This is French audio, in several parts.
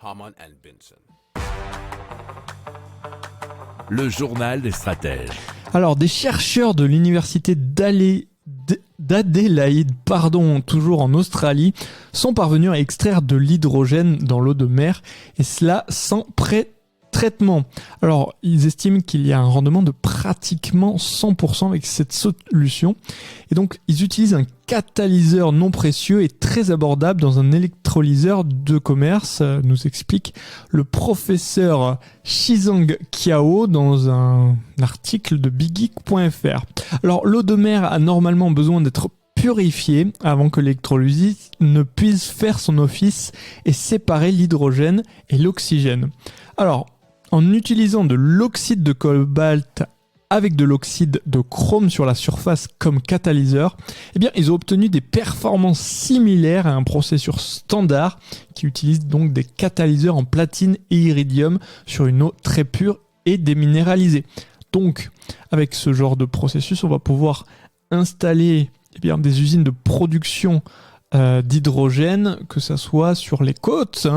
Harman and Benson. Le journal des stratèges. Alors, des chercheurs de l'université d'Adélaïde, toujours en Australie, sont parvenus à extraire de l'hydrogène dans l'eau de mer, et cela sans pré-traitement. Alors, ils estiment qu'il y a un rendement de pratiquement 100% avec cette solution. Et donc, ils utilisent un catalyseur non précieux et très abordable dans un électrolyseur de commerce, nous explique le professeur Shizang Qiao dans un article de biggeek.fr. Alors, l'eau de mer a normalement besoin d'être purifiée avant que l'électrolyse ne puisse faire son office et séparer l'hydrogène et l'oxygène. Alors, en utilisant de l'oxyde de cobalt avec de l'oxyde de chrome sur la surface comme catalyseur, eh bien, ils ont obtenu des performances similaires à un processus standard qui utilise donc des catalyseurs en platine et iridium sur une eau très pure et déminéralisée. Donc, avec ce genre de processus, on va pouvoir installer des usines de production d'hydrogène, que ça soit sur les côtes,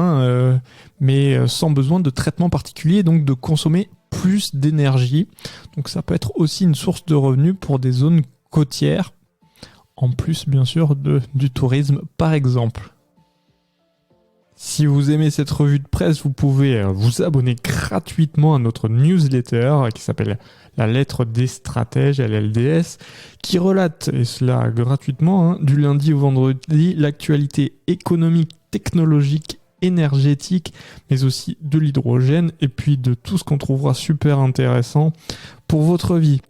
mais sans besoin de traitement particulier, donc de consommer plus d'énergie. Donc ça peut être aussi une source de revenus pour des zones côtières, en plus bien sûr du tourisme par exemple. Si vous aimez cette revue de presse, vous pouvez vous abonner gratuitement à notre newsletter qui s'appelle La Lettre des Stratèges, LLDS, qui relate, et cela gratuitement, du lundi au vendredi, l'actualité économique, technologique, énergétique, mais aussi de l'hydrogène, et puis de tout ce qu'on trouvera super intéressant pour votre vie.